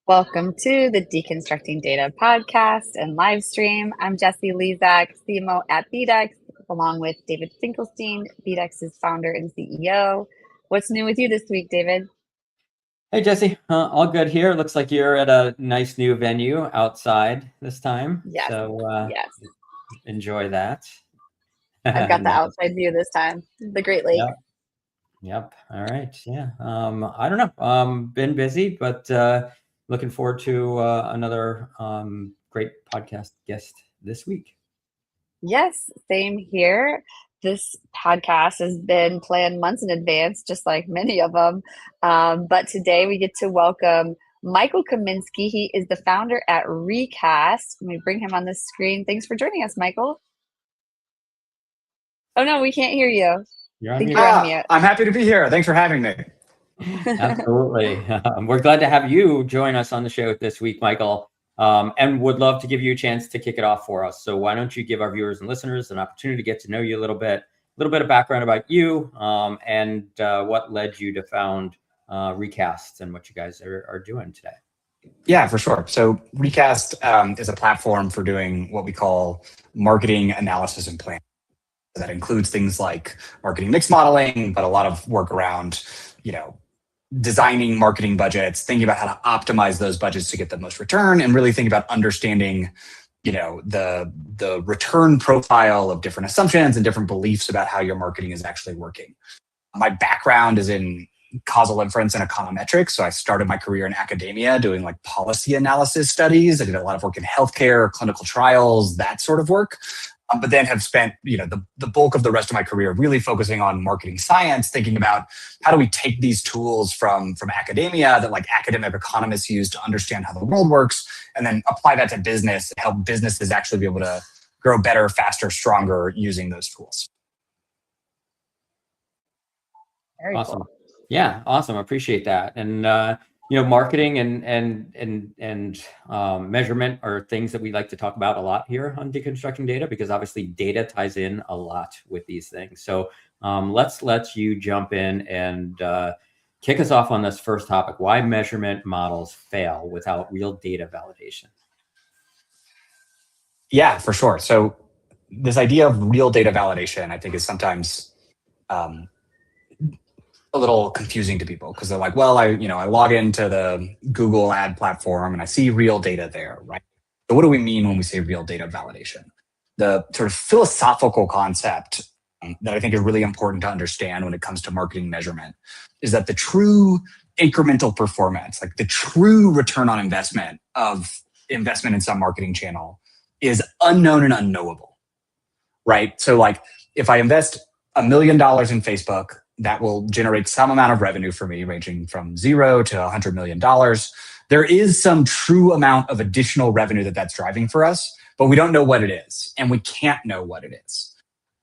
Welcome to the Deconstructing Data podcast and live stream. I'm Jessie Lezak, CMO at BDEX, along with David Finkelstein, BDEX's founder and CEO. What's new with you this week, David? Hey, Jesse. All good here. Looks like you're at a nice new venue outside this time. Yes. So Yes. enjoy that. I've got the Nice. outside view this time, the Great Lake. Yep. All right. Yeah. I don't know. Been busy, but looking forward to another great podcast guest this week. Yes, same here. This podcast has been planned months in advance, just like many of them. But today we get to welcome Michael Kaminsky. He is the founder at Recast. Let me bring him on the screen. Thanks for joining us, Michael. Oh, no, we can't hear you. You're on Think mute. you're on mute. I'm happy to be here. Thanks for having me. Absolutely. We're glad to have you join us on the show this week, Michael, and would love to give you a chance to kick it off for us. So why don't you give our viewers and listeners an opportunity to get to know you a little bit of background about you, and what led you to found Recast and what you guys are doing today. Yeah, for sure. So Recast is a platform for doing what we call marketing analysis and planning. That includes things like marketing mix modeling, but a lot of work around, designing marketing budgets, thinking about how to optimize those budgets to get the most return, and really think about understanding, the return profile of different assumptions and different beliefs about how your marketing is actually working. My background is in causal inference and econometrics. So I started my career in academia doing like policy analysis studies. I did a lot of work in healthcare, clinical trials, that sort of work. But then have spent, the bulk of the rest of my career really focusing on marketing science, thinking about how do we take these tools from academia that like academic economists use to understand how the world works, and then apply that to business and help businesses actually be able to grow better, faster, stronger using those tools. Very Awesome. cool. Yeah, awesome. I appreciate that. And marketing and measurement are things that we like to talk about a lot here on Deconstructing Data, because obviously data ties in a lot with these things. So let's let you jump in and kick us off on this first topic: why measurement models fail without real data validation. Yeah, for sure. So this idea of real data validation, I think, is sometimes a little confusing to people, because they're like, well, I log into the Google ad platform and I see real data there, right? So what do we mean when we say real data validation? The sort of philosophical concept that I think is really important to understand when it comes to marketing measurement is that the true incremental performance, like the true return on investment of investment in some marketing channel, is unknown and unknowable, right? So like if I invest $1 million in Facebook, that will generate some amount of revenue for me, ranging from $0 to $100 million. There is some true amount of additional revenue that's driving for us, but we don't know what it is, and we can't know what it is.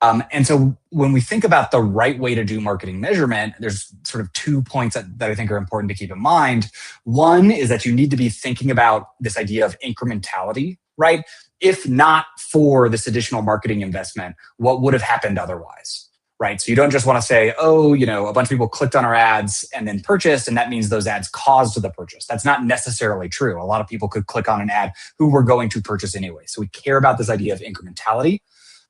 And so when we think about the right way to do marketing measurement, there's sort of 2 points that I think are important to keep in mind. One is that you need to be thinking about this idea of incrementality, right? If not for this additional marketing investment, what would have happened otherwise? Right. So you don't just want to say, oh, a bunch of people clicked on our ads and then purchased, and that means those ads caused the purchase. That's not necessarily true. A lot of people could click on an ad who were going to purchase anyway. So we care about this idea of incrementality.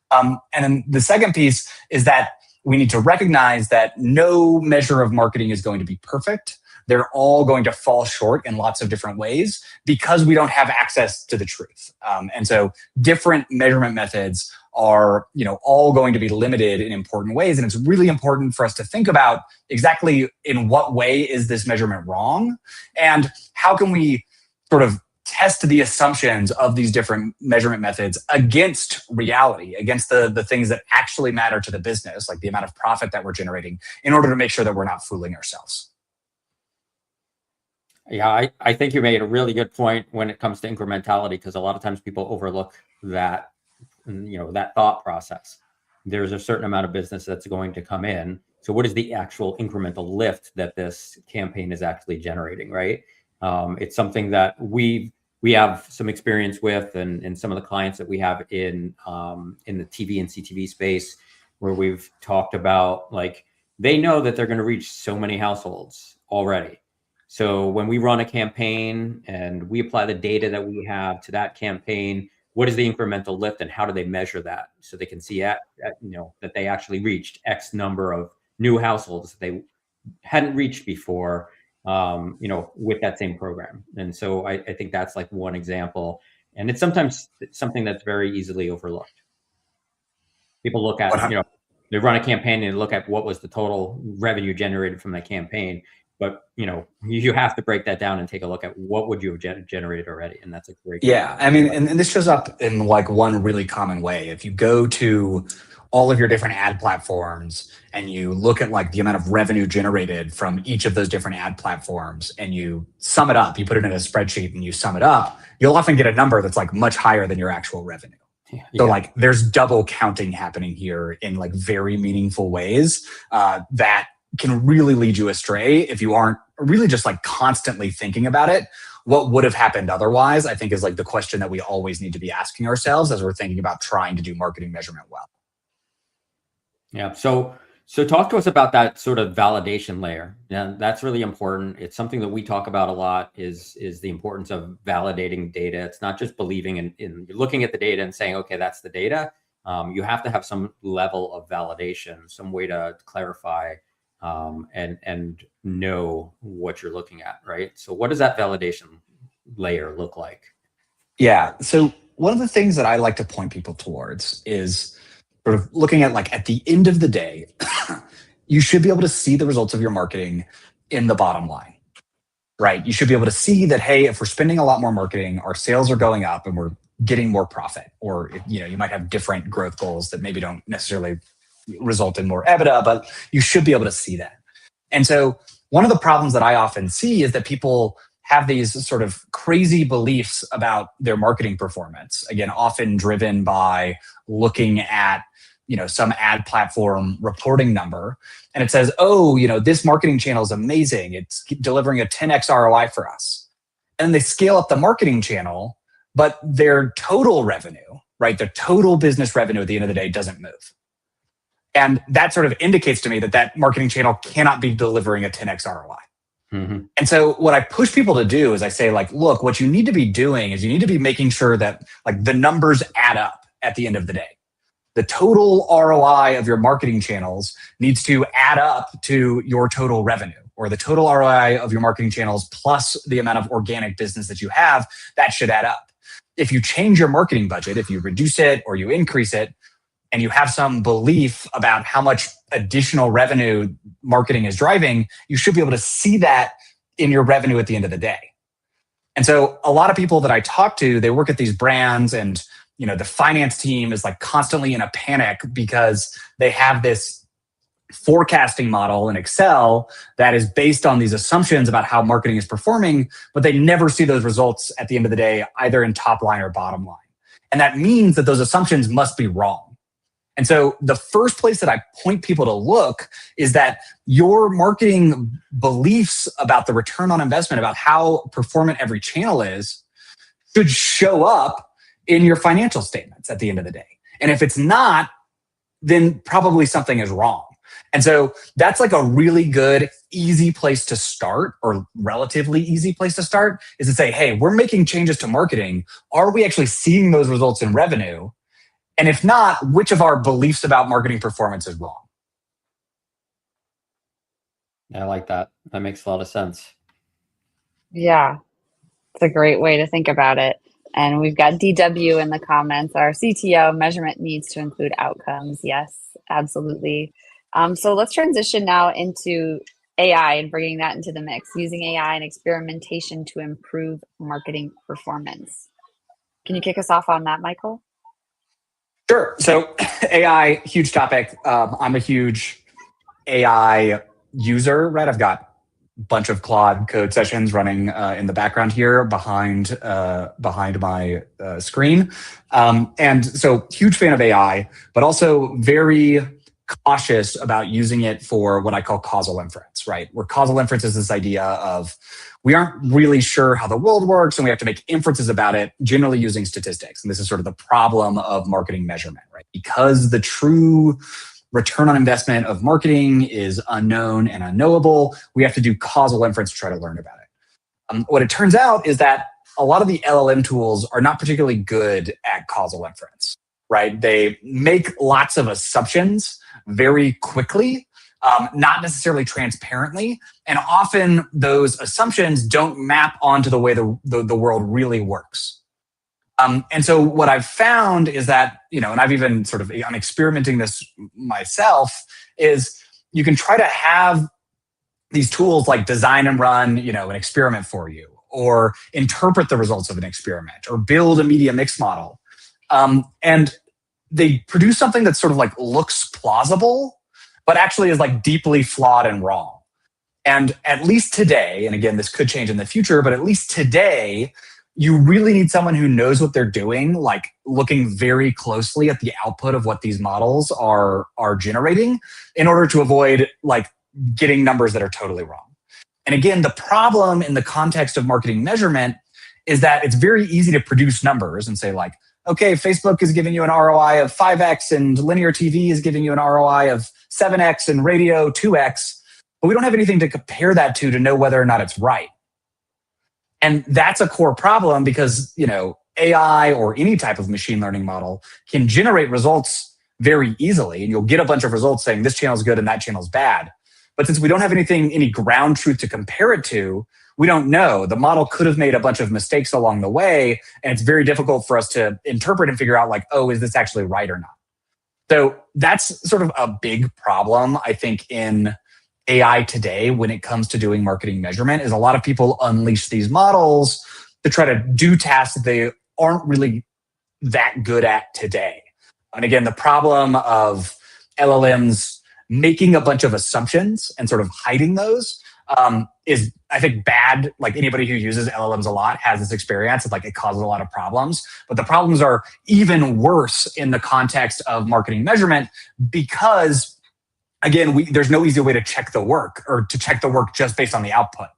And then the second piece is that we need to recognize that no measure of marketing is going to be perfect. They're all going to fall short in lots of different ways because we don't have access to the truth. And so different measurement methods are, all going to be limited in important ways. And it's really important for us to think about exactly in what way is this measurement wrong, and how can we sort of test the assumptions of these different measurement methods against reality, against the things that actually matter to the business, like the amount of profit that we're generating, in order to make sure that we're not fooling ourselves. Yeah, I think you made a really good point when it comes to incrementality, because a lot of times people overlook that, that thought process. There's a certain amount of business that's going to come in. So what is the actual incremental lift that this campaign is actually generating, right? It's something that we have some experience with, and some of the clients that we have in the TV and CTV space, where we've talked about, like, they know that they're going to reach so many households already. So when we run a campaign and we apply the data that we have to that campaign, what is the incremental lift and how do they measure that? So they can see that they actually reached X number of new households that they hadn't reached before, with that same program. And so I think that's like one example. And it's sometimes something that's very easily overlooked. People look at, they run a campaign and look at what was the total revenue generated from that campaign. But, you have to break that down and take a look at what would you have generated already. And that's a great. Yeah. I mean, and this shows up in like one really common way. If you go to all of your different ad platforms and you look at like the amount of revenue generated from each of those different ad platforms and you sum it up, you put it in a spreadsheet and you sum it up, you'll often get a number that's like much higher than your actual revenue. Yeah. So like there's double counting happening here in like very meaningful ways that can really lead you astray if you aren't really just like constantly thinking about it. What would have happened otherwise, I think, is like the question that we always need to be asking ourselves as we're thinking about trying to do marketing measurement well. Yeah. So talk to us about that sort of validation layer. Yeah, that's really important. It's something that we talk about a lot is the importance of validating data. It's not just believing in looking at the data and saying, okay, that's the data. You have to have some level of validation, some way to clarify and know what you're looking at, right? So what does that validation layer look like? Yeah. So one of the things that I like to point people towards is sort of looking at like at the end of the day, you should be able to see the results of your marketing in the bottom line, right? You should be able to see that, hey, if we're spending a lot more marketing, our sales are going up and we're getting more profit. Or, you might have different growth goals that maybe don't necessarily result in more EBITDA, but you should be able to see that. And so one of the problems that I often see is that people have these sort of crazy beliefs about their marketing performance, again, often driven by looking at some ad platform reporting number. And it says, oh, this marketing channel is amazing. It's delivering a 10x ROI for us. And they scale up the marketing channel, but their total revenue, right? Their total business revenue at the end of the day doesn't move. And that sort of indicates to me that marketing channel cannot be delivering a 10x ROI. Mm-hmm. And so what I push people to do is I say, like, look, what you need to be doing is you need to be making sure that like the numbers add up at the end of the day. The total ROI of your marketing channels needs to add up to your total revenue, or the total ROI of your marketing channels plus the amount of organic business that you have, that should add up. If you change your marketing budget, if you reduce it or you increase it, and you have some belief about how much additional revenue marketing is driving, you should be able to see that in your revenue at the end of the day. And so a lot of people that I talk to, they work at these brands and the finance team is like constantly in a panic because they have this forecasting model in Excel that is based on these assumptions about how marketing is performing, but they never see those results at the end of the day, either in top line or bottom line. And that means that those assumptions must be wrong. And so the first place that I point people to look is that your marketing beliefs about the return on investment, about how performant every channel is, should show up in your financial statements at the end of the day. And if it's not, then probably something is wrong. And so that's like a really good, easy place to start, or relatively easy place to start, is to say, hey, we're making changes to marketing. Are we actually seeing those results in revenue? And if not, which of our beliefs about marketing performance is wrong? I like that. That makes a lot of sense. Yeah, it's a great way to think about it. And we've got DW in the comments. Our CTO, measurement needs to include outcomes. Yes, absolutely. So let's transition now into AI and bringing that into the mix, using AI and experimentation to improve marketing performance. Can you kick us off on that, Michael? Sure. So AI, huge topic. I'm a huge AI user, right? I've got a bunch of Claude code sessions running in the background here behind my screen. And so huge fan of AI, but also very cautious about using it for what I call causal inference, right? Where causal inference is this idea of we aren't really sure how the world works and we have to make inferences about it, generally using statistics. And this is sort of the problem of marketing measurement, right? Because the true return on investment of marketing is unknown and unknowable. We have to do causal inference to try to learn about it. What it turns out is that a lot of the LLM tools are not particularly good at causal inference, right? They make lots of assumptions very quickly, not necessarily transparently, and often those assumptions don't map onto the way the world really works. And so what I've found is that, and I've even I'm experimenting this myself, is you can try to have these tools like design and run, an experiment for you, or interpret the results of an experiment, or build a media mix model. And they produce something that looks plausible, but actually is deeply flawed and wrong. And at least today, and again, this could change in the future, but at least today, you really need someone who knows what they're doing, looking very closely at the output of what these models are generating in order to avoid getting numbers that are totally wrong. And again, the problem in the context of marketing measurement is that it's very easy to produce numbers and say okay, Facebook is giving you an ROI of 5x and linear TV is giving you an ROI of 7x and radio 2x, but we don't have anything to compare that to know whether or not it's right. And that's a core problem because, AI or any type of machine learning model can generate results very easily. And you'll get a bunch of results saying this channel is good and that channel is bad. But since we don't have any ground truth to compare it to, we don't know. The model could have made a bunch of mistakes along the way. And it's very difficult for us to interpret and figure out is this actually right or not? So that's sort of a big problem, I think, in AI today when it comes to doing marketing measurement, is a lot of people unleash these models to try to do tasks that they aren't really that good at today. And again, the problem of LLMs making a bunch of assumptions and sort of hiding those is, I think, bad. Anybody who uses LLMs a lot has this experience. It causes a lot of problems. But the problems are even worse in the context of marketing measurement because, again, there's no easy way to check the work or to check the work just based on the output.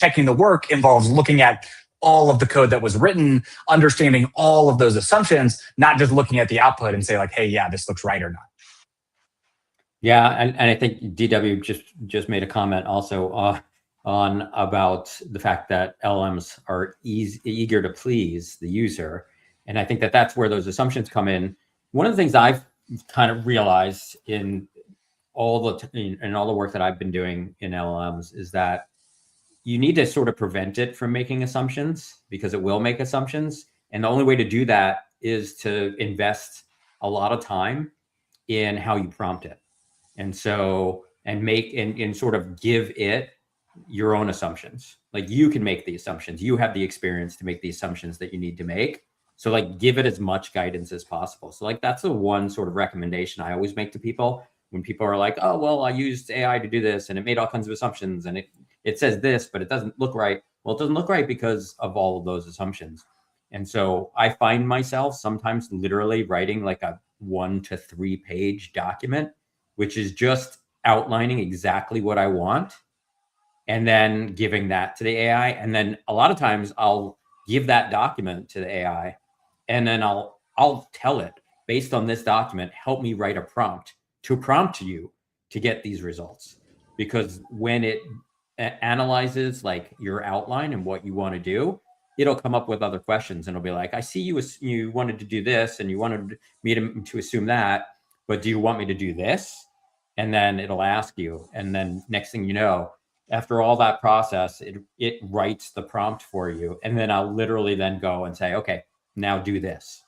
Checking the work involves looking at all of the code that was written, understanding all of those assumptions, not just looking at the output and say hey, yeah, this looks right or not. Yeah, and I think DW just made a comment also on about the fact that LLMs are eager to please the user. And I think that's where those assumptions come in. One of the things I've kind of realized in all the work that I've been doing in LLMs is that you need to sort of prevent it from making assumptions because it will make assumptions. And the only way to do that is to invest a lot of time in how you prompt it. And so, and sort of give it your own assumptions. You can make the assumptions. You have the experience to make the assumptions that you need to make. So give it as much guidance as possible. So that's the one sort of recommendation I always make to people when people are oh, well, I used AI to do this and it made all kinds of assumptions and it says this, but it doesn't look right. Well, it doesn't look right because of all of those assumptions. And so I find myself sometimes literally writing a 1 to 3 page document, which is just outlining exactly what I want and then giving that to the AI. And then a lot of times I'll give that document to the AI and then I'll tell it, based on this document, help me write a prompt to prompt you to get these results. Because when it analyzes your outline and what you want to do, it'll come up with other questions and it'll be I see you wanted to do this and you wanted me to assume that, but do you want me to do this? And then it'll ask you. And then next thing you know, after all that process, it writes the prompt for you. And then I'll literally then go and say, okay, now do this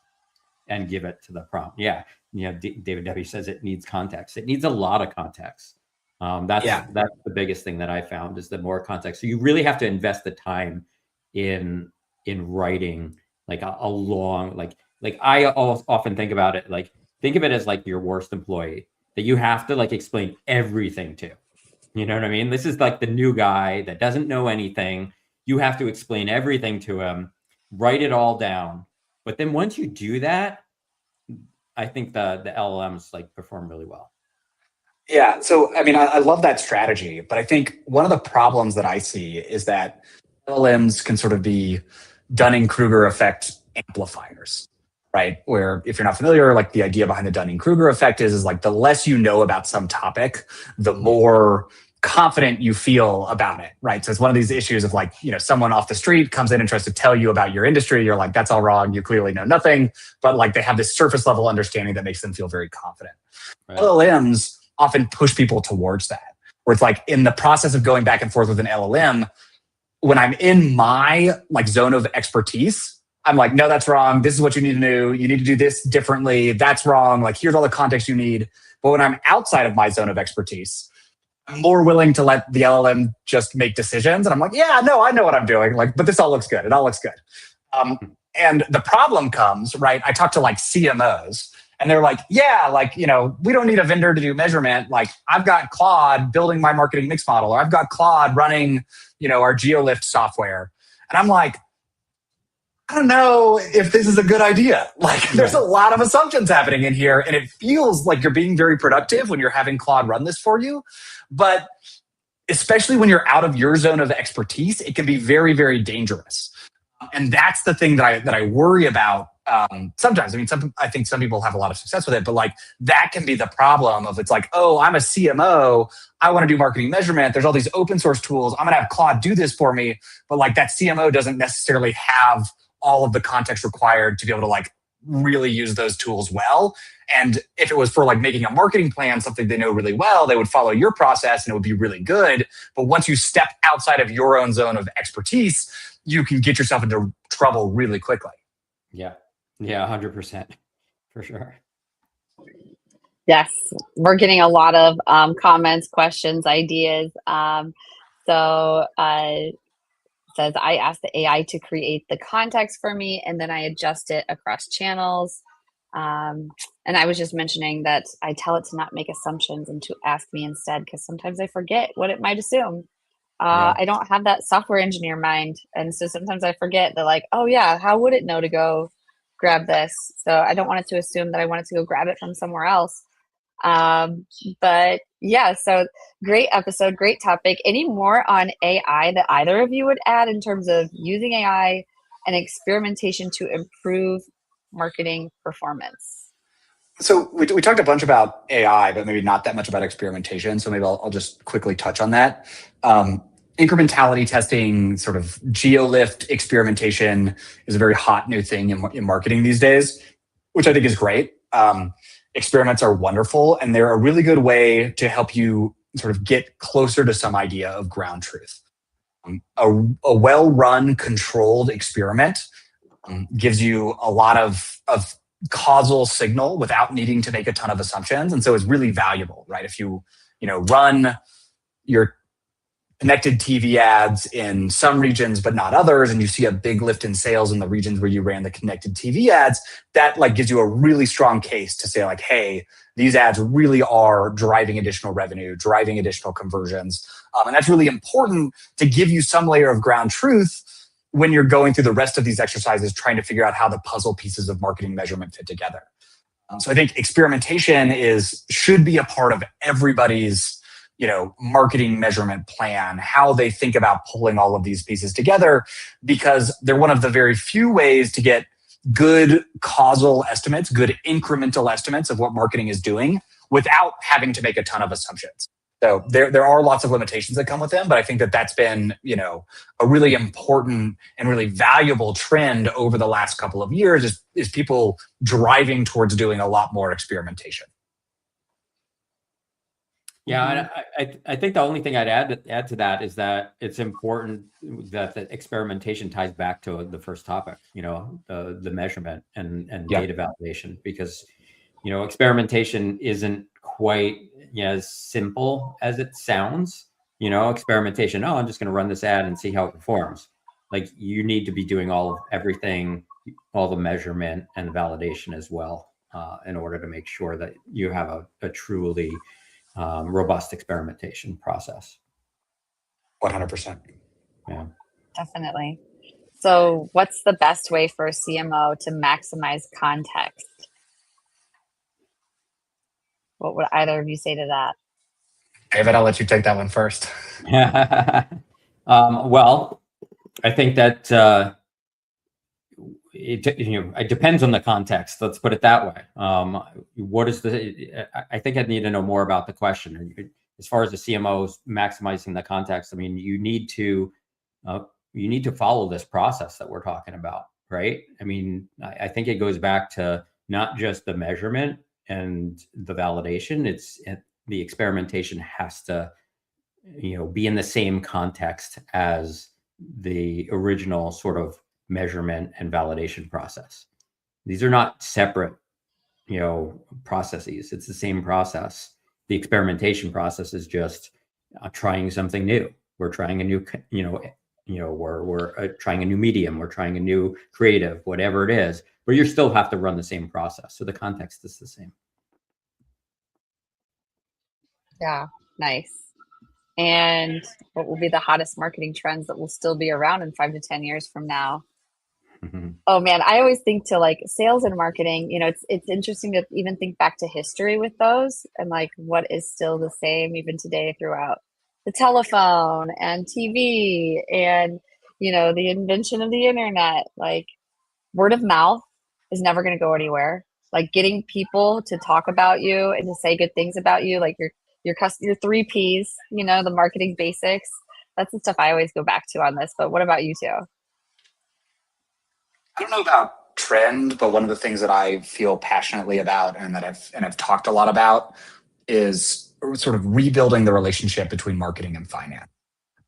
and give it to the prompt. Yeah. David W says it needs context. It needs a lot of context. That's the biggest thing that I found is the more context. So you really have to invest the time in writing a long, I often think about it, think of it as your worst employee that you have to explain everything to. You know what I mean? This is the new guy that doesn't know anything. You have to explain everything to him, write it all down. But then once you do that, I think the LLMs perform really well. Yeah. So, I love that strategy, but I think one of the problems that I see is that LLMs can sort of be Dunning-Kruger effect amplifiers, right? Where if you're not familiar, like the idea behind the Dunning-Kruger effect is like the less you know about some topic, the more confident you feel about it, right? So it's one of these issues of like, someone off the street comes in and tries to tell you about your industry. You're like, that's all wrong. You clearly know nothing. But like they have this surface level understanding that makes them feel very confident. Right. LLMs often push people towards that, where it's like in the process of going back and forth with an LLM, when I'm in my like zone of expertise, I'm like, no, that's wrong. This is what you need to do. You need to do this differently. That's wrong. Like, here's all the context you need. But when I'm outside of my zone of expertise, I'm more willing to let the LLM just make decisions. And I'm like, yeah, no, I know what I'm doing. Like, but this all looks good. It all looks good. And the problem comes, right? I talk to like CMOs and they're like, yeah, like, we don't need a vendor to do measurement. Like I've got Claude building my marketing mix model, or I've got Claude running, our GeoLift software. And I'm like, I don't know if this is a good idea. Like there's a lot of assumptions happening in here and it feels like you're being very productive when you're having Claude run this for you. But especially when you're out of your zone of expertise, it can be very, very dangerous. And that's the thing that I worry about sometimes. I mean, I think some people have a lot of success with it, but like that can be the problem of it's like, oh, I'm a CMO. I want to do marketing measurement. There's all these open source tools. I'm going to have Claude do this for me. But like that CMO doesn't necessarily have all of the context required to be able to like really use those tools well. And if it was for like making a marketing plan, something they know really well, they would follow your process and it would be really good. But once you step outside of your own zone of expertise, you can get yourself into trouble really quickly. Yeah. Yeah, 100%. For sure. Yes, we're getting a lot of comments, questions, ideas. Says, I asked the AI to create the context for me, and then I adjust it across channels. And I was just mentioning that I tell it to not make assumptions and to ask me instead, because sometimes I forget what it might assume. I don't have that software engineer mind. And so sometimes I forget that like, oh yeah, how would it know to go grab this? So I don't want it to assume that I want it to go grab it from somewhere else. But yeah, so great episode, great topic. Any more on AI that either of you would add in terms of using AI and experimentation to improve marketing performance? So we talked a bunch about AI, but maybe not that much about experimentation. So maybe I'll just quickly touch on that. Incrementality testing, sort of GeoLift experimentation is a very hot new thing in marketing these days, which I think is great. Experiments are wonderful, and they're a really good way to help you sort of get closer to some idea of ground truth. A well-run, controlled experiment gives you a lot of causal signal without needing to make a ton of assumptions, and so it's really valuable, right? If you run your connected TV ads in some regions but not others, and you see a big lift in sales in the regions where you ran the connected TV ads, that like gives you a really strong case to say like, hey, these ads really are driving additional revenue, driving additional conversions. And that's really important to give you some layer of ground truth when you're going through the rest of these exercises, trying to figure out how the puzzle pieces of marketing measurement fit together. So I think experimentation should be a part of everybody's marketing measurement plan, how they think about pulling all of these pieces together, because they're one of the very few ways to get good causal estimates, good incremental estimates of what marketing is doing without having to make a ton of assumptions. So there are lots of limitations that come with them, but I think that's been, a really important and really valuable trend over the last couple of years is people driving towards doing a lot more experimentation. Yeah, and I think the only thing I'd add to that is that it's important that the experimentation ties back to the first topic, the measurement and data validation, because experimentation isn't quite as simple as it sounds. Experimentation, oh, I'm just going to run this ad and see how it performs. Like you need to be doing everything, all the measurement and the validation as well, in order to make sure that you have a truly robust experimentation process. 100%. Yeah, definitely. So what's the best way for a CMO to maximize context? What would either of you say to that? David, I'll let you take that one first. Well, I think that it depends on the context. Let's put it that way. What is I think I'd need to know more about the question. As far as the CMOs maximizing the context, I mean, you need to follow this process that we're talking about, right? I mean, I think it goes back to not just the measurement and the validation. The experimentation has to, be in the same context as the original sort of measurement and validation process. These are not separate, processes. It's the same process. The experimentation process is just trying something new. We're trying a new, we're trying a new medium. We're trying a new creative, whatever it is. But you still have to run the same process. So the context is the same. Yeah, nice. And what will be the hottest marketing trends that will still be around in 5 to 10 years from now? Mm-hmm. Oh man, I always think to like sales and marketing, it's interesting to even think back to history with those and like what is still the same even today throughout the telephone and TV and, the invention of the internet. Like word of mouth is never going to go anywhere. Like getting people to talk about you and to say good things about you, like your 3 Ps, the marketing basics. That's the stuff I always go back to on this. But what about you two? I don't know about trend, but one of the things that I feel passionately about and that I've talked a lot about is sort of rebuilding the relationship between marketing and finance.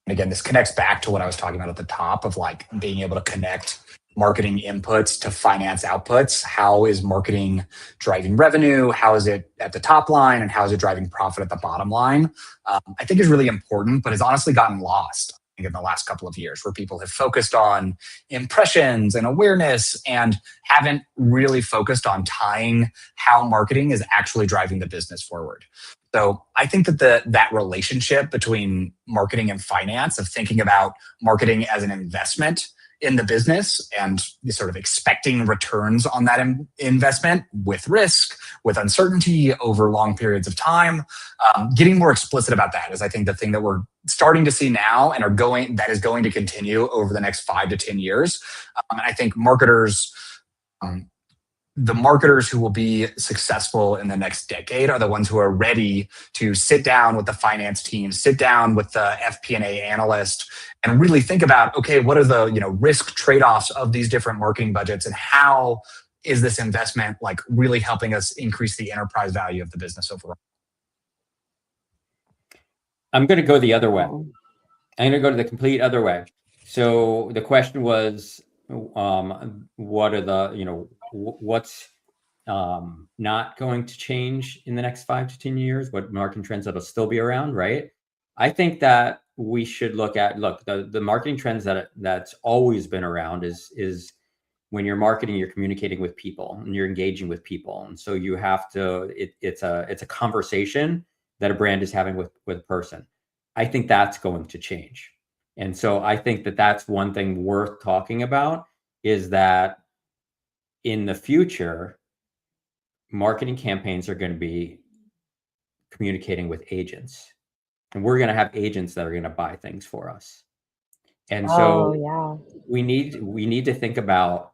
And again, this connects back to what I was talking about at the top of like being able to connect marketing inputs to finance outputs. How is marketing driving revenue? How is it at the top line? And how is it driving profit at the bottom line? I think is really important, but has honestly gotten lost in the last couple of years, where people have focused on impressions and awareness and haven't really focused on tying how marketing is actually driving the business forward. So I think that that relationship between marketing and finance, of thinking about marketing as an investment in the business and sort of expecting returns on that investment with risk, with uncertainty over long periods of time, getting more explicit about that is, I think, the thing that we're starting to see now and that is going to continue over the next 5 to 10 years. And I think marketers, the marketers who will be successful in the next decade are the ones who are ready to sit down with the finance team, sit down with the FP&A analyst, and really think about, okay, what are the risk trade-offs of these different marketing budgets, and how is this investment like really helping us increase the enterprise value of the business overall? I'm going to go the other way. I'm going to go to the complete other way. So the question was, what are the, what's not going to change in the next 5 to 10 years? What marketing trends that'll still be around, right? I think that we should look the marketing trends that's always been around is when you're marketing, you're communicating with people and you're engaging with people. And so you have to, it's a conversation that a brand is having with a person. I think that's going to change. And so I think that that's one thing worth talking about, is that in the future, marketing campaigns are going to be communicating with agents, and we're going to have agents that are going to buy things for us. And so we need to think about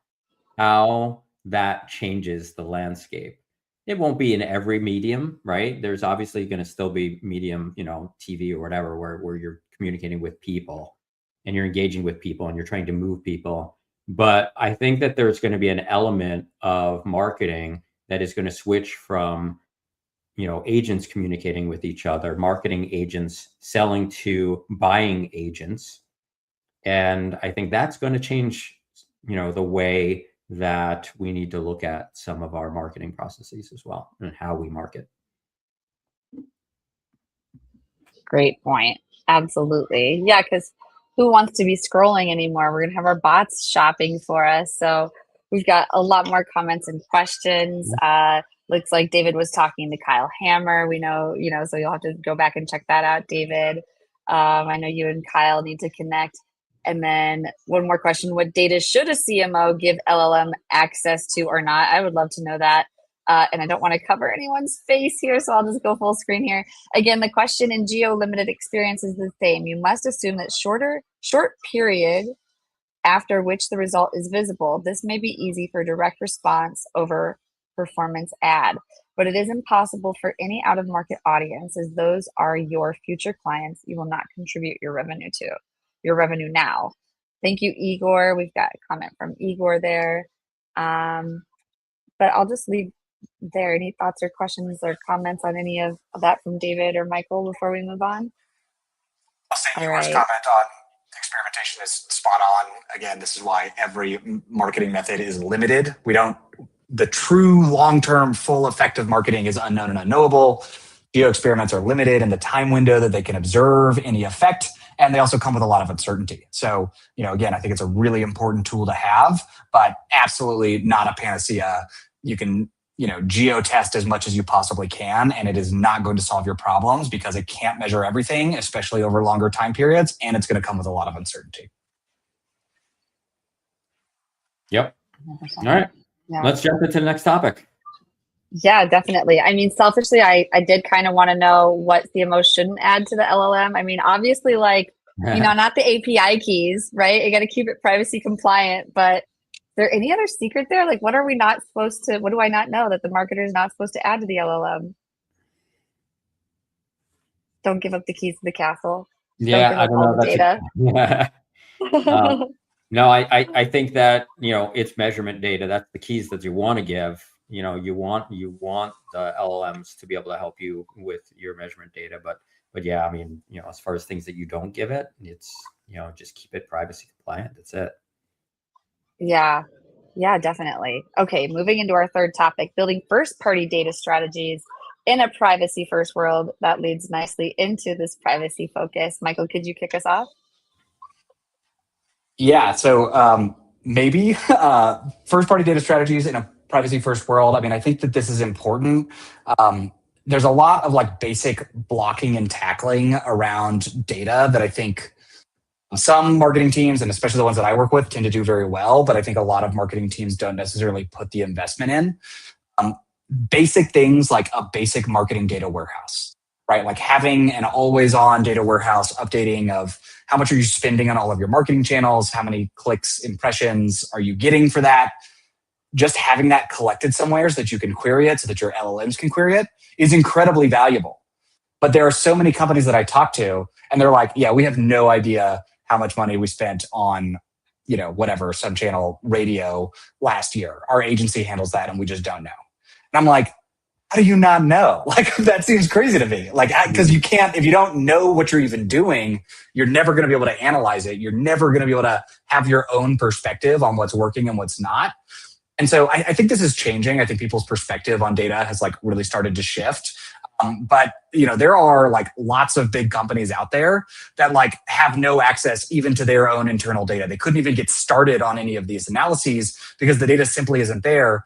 how that changes the landscape. It won't be in every medium, right? There's obviously going to still be medium, TV or whatever, where you're communicating with people and you're engaging with people and you're trying to move people. But I think that there's going to be an element of marketing that is going to switch from, agents communicating with each other, marketing agents selling to buying agents. And I think that's going to change, the way that we need to look at some of our marketing processes as well, and how we market. Great point. Absolutely. Yeah, because who wants to be scrolling anymore? We're going to have our bots shopping for us. So we've got a lot more comments and questions. Looks like David was talking to Kyle Hammer. We know, so you'll have to go back and check that out, David. I know you and Kyle need to connect. And then one more question: what data should a CMO give LLM access to or not? I would love to know that. And I don't want to cover anyone's face here, so I'll just go full screen here. Again, the question in geo-limited experience is the same. You must assume that short period after which the result is visible. This may be easy for direct response over performance ad, but it is impossible for any out-of-market audience, as those are your future clients you will not contribute your revenue now. Thank you, Igor. We've got a comment from Igor there. But I'll just leave there. Any thoughts or questions or comments on any of that from David or Michael before we move on? I'll say All Igor's right. comment on experimentation is spot on. Again, this is why every marketing method is limited. The true long-term full effective marketing is unknown and unknowable. Geo experiments are limited in the time window that they can observe any effect, and they also come with a lot of uncertainty. So, again, I think it's a really important tool to have, but absolutely not a panacea. You can, geo test as much as you possibly can, and it is not going to solve your problems because it can't measure everything, especially over longer time periods, and it's going to come with a lot of uncertainty. Yep. 100%. All right. Yeah. Let's jump into the next topic. Yeah, definitely. I mean, selfishly, I did kind of want to know what CMOs shouldn't add to the LLM. I mean, obviously, not the API keys, right? You got to keep it privacy compliant, but is there any other secret there? Like, what do I not know that the marketer is not supposed to add to the LLM? Don't give up the keys to the castle. Yeah, I don't know. The data. No, I think that, it's measurement data. That's the keys that you want to give. You want the LLMs to be able to help you with your measurement data. But yeah, I mean, as far as things that you don't give it, it's, just keep it privacy compliant. That's it. Yeah, definitely. Okay, moving into our third topic, building first-party data strategies in a privacy-first world. That leads nicely into this privacy focus. Michael, could you kick us off? Yeah, so maybe first-party data strategies in a privacy-first world. I mean, I think that this is important. There's a lot of basic blocking and tackling around data that I think some marketing teams, and especially the ones that I work with, tend to do very well, but I think a lot of marketing teams don't necessarily put the investment in. Basic things like a basic marketing data warehouse, right? Like having an always-on data warehouse updating of how much are you spending on all of your marketing channels, how many clicks, impressions are you getting for that. Just having that collected somewhere so that you can query it, so that your LLMs can query it, is incredibly valuable. But there are so many companies that I talk to, and they're like, yeah, we have no idea how much money we spent on, whatever, sub-channel radio last year. Our agency handles that, and we just don't know. And I'm like, how do you not know? That seems crazy to me. Because you can't, if you don't know what you're even doing, you're never going to be able to analyze it. You're never going to be able to have your own perspective on what's working and what's not. And so I think this is changing. I think people's perspective on data has really started to shift. But there are lots of big companies out there that have no access even to their own internal data. They couldn't even get started on any of these analyses because the data simply isn't there.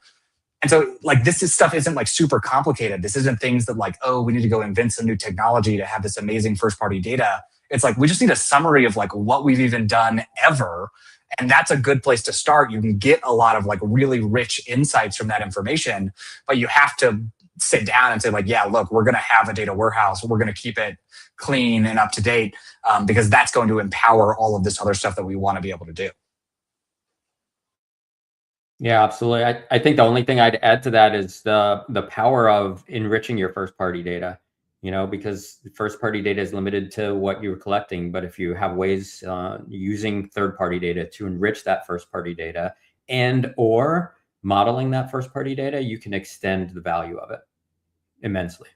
And so stuff isn't super complicated. This isn't things that we need to go invent some new technology to have this amazing first party data. It's we just need a summary of what we've even done ever. And that's a good place to start. You can get a lot of really rich insights from that information, but you have to sit down and say yeah, look, we're going to have a data warehouse. We're going to keep it clean and up to date because that's going to empower all of this other stuff that we want to be able to do. Yeah, absolutely. I think the only thing I'd add to that is the power of enriching your first party data, because first party data is limited to what you're collecting. But if you have ways using third party data to enrich that first party data and or modeling that first party data, you can extend the value of it immensely.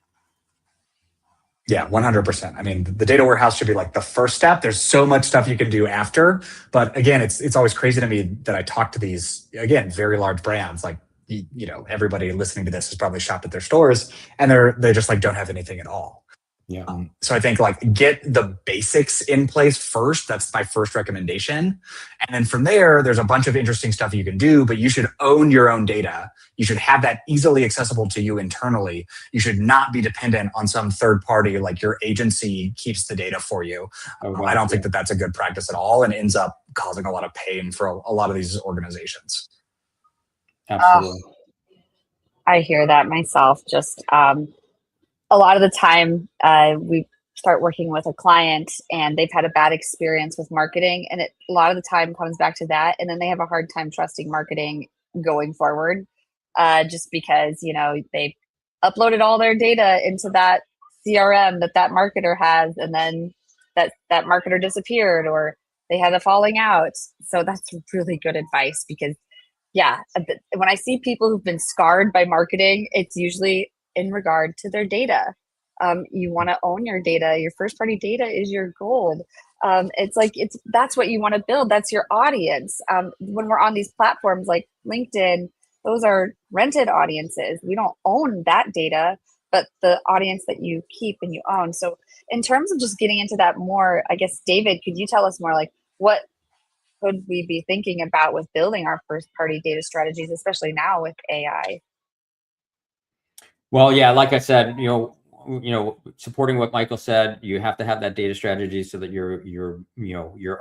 Yeah, 100%. I mean, the data warehouse should be the first step. There's so much stuff you can do after. But again, it's always crazy to me that I talk to these, again, very large brands. Everybody listening to this has probably shopped at their stores and they just don't have anything at all. Yeah. So I think get the basics in place first. That's my first recommendation. And then from there, there's a bunch of interesting stuff you can do, but you should own your own data. You should have that easily accessible to you internally. You should not be dependent on some third party, your agency keeps the data for you. I don't think that that's a good practice at all and ends up causing a lot of pain for a lot of these organizations. Absolutely. I hear that myself. Just a lot of the time, we start working with a client and they've had a bad experience with marketing, and it a lot of the time comes back to that, and then they have a hard time trusting marketing going forward, just because they uploaded all their data into that CRM that marketer has, and then that marketer disappeared, or they had a falling out. So that's really good advice, because yeah, when I see people who've been scarred by marketing, it's usually in regard to their data. You want to own your data. Your first party data is your gold. That's what you want to build. That's your audience. When we're on these platforms like LinkedIn, those are rented audiences. We don't own that data, but the audience that you keep and you own. So in terms of just getting into that more, I guess, David, could you tell us more, like, what could we be thinking about with building our first party data strategies, especially now with AI? Well, yeah, like I said, supporting what Michael said, you have to have that data strategy so that you're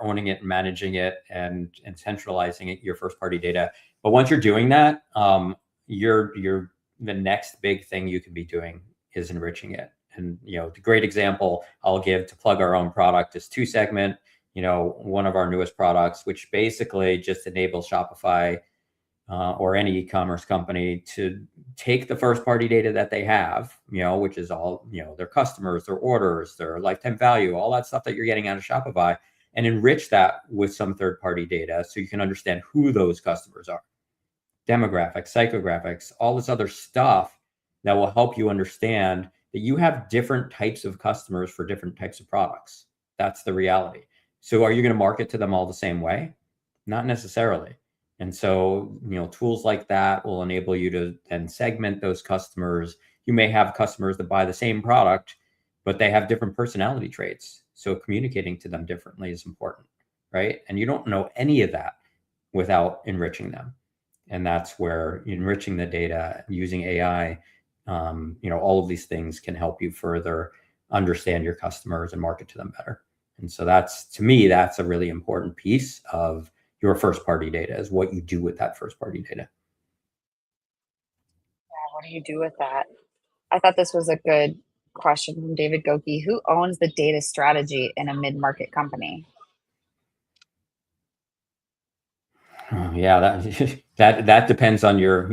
owning it, managing it, and centralizing it, your first party data. But once you're doing that, the next big thing you could be doing is enriching it. And the great example I'll give to plug our own product is 2Segment, one of our newest products, which basically just enables Shopify or any e-commerce company to take the first party data that they have, which is all, their customers, their orders, their lifetime value, all that stuff that you're getting out of Shopify, and enrich that with some third party data so you can understand who those customers are, demographics, psychographics, all this other stuff that will help you understand that you have different types of customers for different types of products. That's the reality. So are you going to market to them all the same way? Not necessarily. And so, tools like that will enable you to then segment those customers. You may have customers that buy the same product, but they have different personality traits. So communicating to them differently is important, right? And you don't know any of that without enriching them. And that's where enriching the data, using AI, all of these things can help you further understand your customers and market to them better. And so to me, that's a really important piece of your first party data, is what you do with that first party data. Yeah, what do you do with that? I thought this was a good question from David Goki. Who owns the data strategy in a mid-market company? Yeah, that depends on your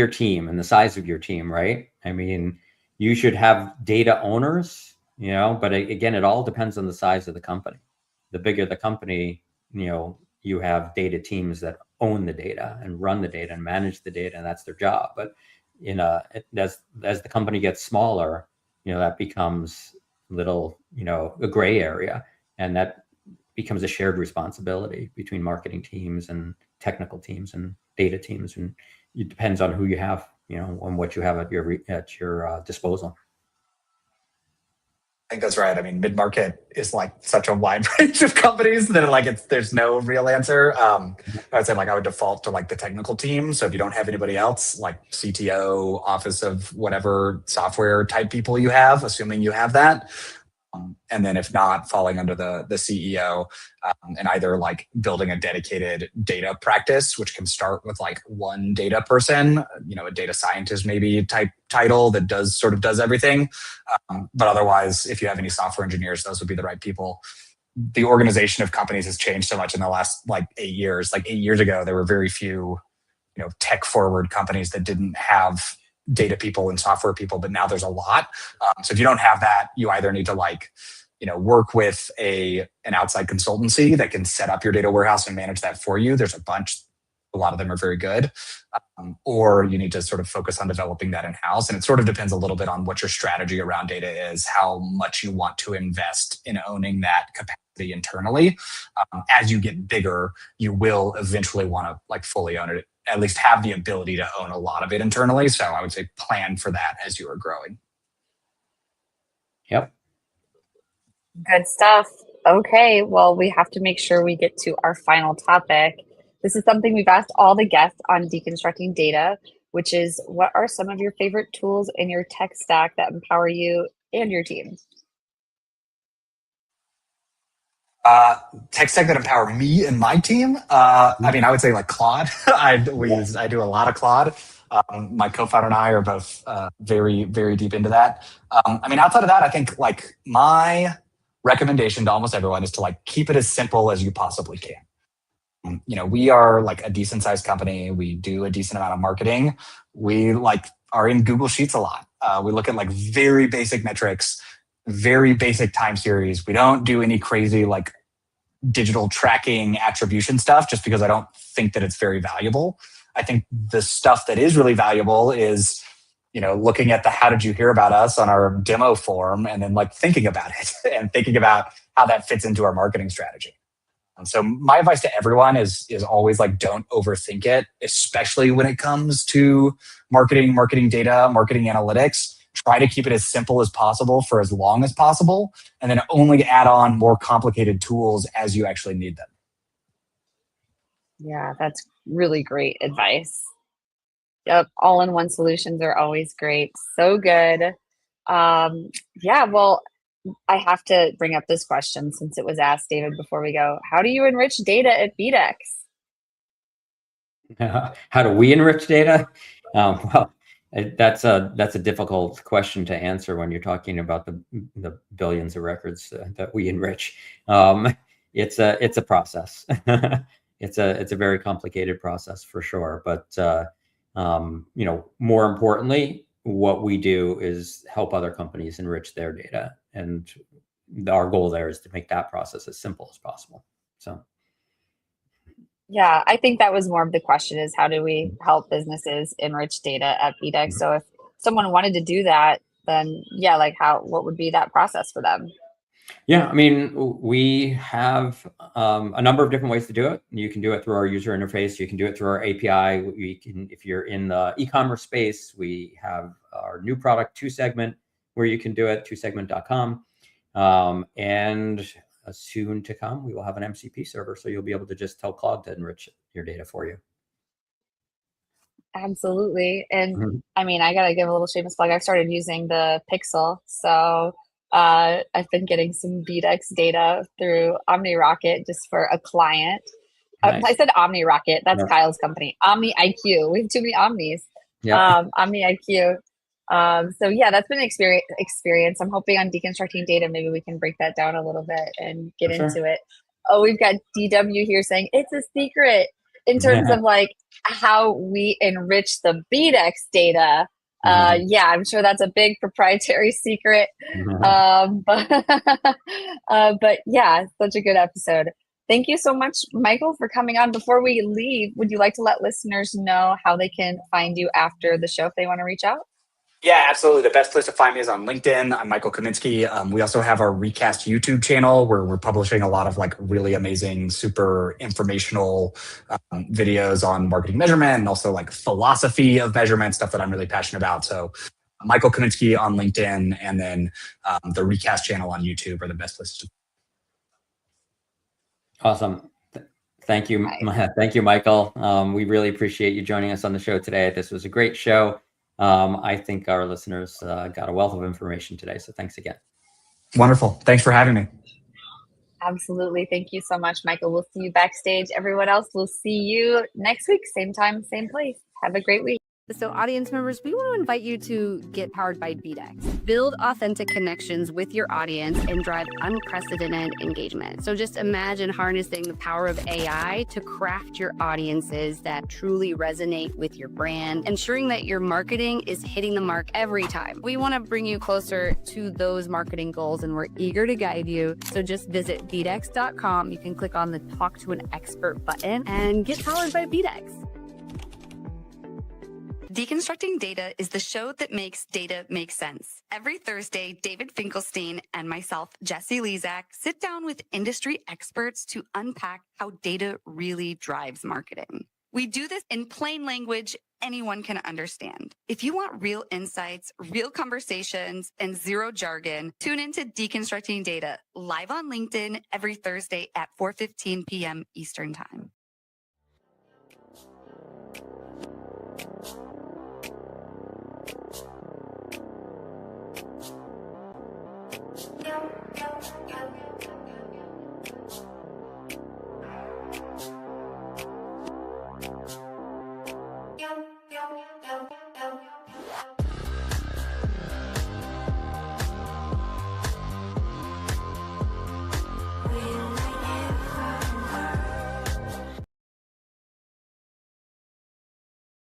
team and the size of your team, right? I mean, you should have data owners, but again, it all depends on the size of the company. The bigger the company, you have data teams that own the data and run the data and manage the data, and that's their job. But as the company gets smaller, that becomes little, a gray area, and that becomes a shared responsibility between marketing teams and technical teams and data teams, and it depends on who you have, on what you have at your disposal. I think that's right. I mean, mid-market is like such a wide range of companies that there's no real answer. I would say I would default to the technical team. So if you don't have anybody else, like CTO, office of whatever software type people you have, assuming you have that. And then if not, falling under the CEO, and either building a dedicated data practice, which can start with one data person, a data scientist maybe type title that does everything. But otherwise, if you have any software engineers, those would be the right people. The organization of companies has changed so much in the last 8 years. 8 years ago, there were very few, tech forward companies that didn't have data people and software people, but now there's a lot. So if you don't have that, you either need to work with an outside consultancy that can set up your data warehouse and manage that for you. There's a bunch. A lot of them are very good. Or you need to sort of focus on developing that in-house. And it sort of depends a little bit on what your strategy around data is, how much you want to invest in owning that capacity internally. As you get bigger, you will eventually want to fully own it, at least have the ability to own a lot of it internally. So I would say plan for that as you are growing. Yep. Good stuff. Okay, well, we have to make sure we get to our final topic. This is something we've asked all the guests on Deconstructing Data, which is, what are some of your favorite tools in your tech stack that empower you and your team? Tech stack that empower me and my team. I mean, I would say Claude. I do a lot of Claude. My co-founder and I are both very, very deep into that. I mean, outside of that, I think like my recommendation to almost everyone is to like keep it as simple as you possibly can. You know, we are like a decent sized company. We do a decent amount of marketing. We like are in Google Sheets a lot. We look at like very basic metrics, very basic time series. We don't do any crazy like digital tracking attribution stuff just because I don't think that it's very valuable. I think the stuff that is really valuable is, you know, looking at the how did you hear about us on our demo form and then like thinking about it and thinking about how that fits into our marketing strategy. And so my advice to everyone is always like don't overthink it, especially when it comes to marketing data, marketing analytics. Try to keep it as simple as possible for as long as possible, and then only add on more complicated tools as you actually need them. Yeah, that's really great advice. Yep, all-in-one solutions are always great. So good. Yeah, well, I have to bring up this question since it was asked, David, before we go. How do you enrich data at BDEX? How do we enrich data? Well, that's a difficult question to answer when you're talking about the billions of records that we enrich. It's a process. It's a very complicated process for sure. But you know, more importantly, what we do is help other companies enrich their data, and our goal there is to make that process as simple as possible. So. Yeah, I think that was more of the question is how do we help businesses enrich data at BDEX? So if someone wanted to do that, then yeah, like what would be that process for them? Yeah, I mean, we have a number of different ways to do it. You can do it through our user interface. You can do it through our API. We can, if you're in the e-commerce space, we have our new product, TwoSegment, where you can do it, twosegment.com. And soon to come, we will have an MCP server, so you'll be able to just tell Claude to enrich your data for you. Absolutely. And I mean, I gotta give a little shameless plug. I've started using the Pixel. So I've been getting some BDEX data through OmniRocket just for a client. Nice. I said OmniRocket. That's Yep. Kyle's company. OmniIQ. We have too many Omnis. Yeah. OmniIQ. So yeah, that's been an experience. I'm hoping on Deconstructing Data, maybe we can break that down a little bit and get into it. Oh, we've got DW here saying it's a secret in terms of like how we enrich the BDEX data. Yeah, I'm sure that's a big proprietary secret. But yeah, such a good episode. Thank you so much, Michael, for coming on. Before we leave, would you like to let listeners know how they can find you after the show if they want to reach out? Yeah, absolutely. The best place to find me is on LinkedIn. I'm Michael Kaminsky. We also have our Recast YouTube channel where we're publishing a lot of like really amazing, super informational videos on marketing measurement and also like philosophy of measurement, stuff that I'm really passionate about. So Michael Kaminsky on LinkedIn and then the Recast channel on YouTube are the best places to. Awesome. Thank you. Nice. Thank you, Michael. We really appreciate you joining us on the show today. This was a great show. I think our listeners got a wealth of information today. So thanks again. Wonderful. Thanks for having me. Absolutely. Thank you so much, Michael. We'll see you backstage. Everyone else, we'll see you next week. Same time, same place. Have a great week. So audience members, we want to invite you to get powered by BDEX. Build authentic connections with your audience and drive unprecedented engagement. So just imagine harnessing the power of AI to craft your audiences that truly resonate with your brand, ensuring that your marketing is hitting the mark every time. We want to bring you closer to those marketing goals and we're eager to guide you. So just visit BDEX.com. You can click on the Talk to an Expert button and get powered by BDEX. Deconstructing Data is the show that makes data make sense. Every Thursday, David Finkelstein and myself, Jesse Lezak, sit down with industry experts to unpack how data really drives marketing. We do this in plain language anyone can understand. If you want real insights, real conversations, and zero jargon, tune into Deconstructing Data live on LinkedIn every Thursday at 4:15 p.m. Eastern Time. Yo.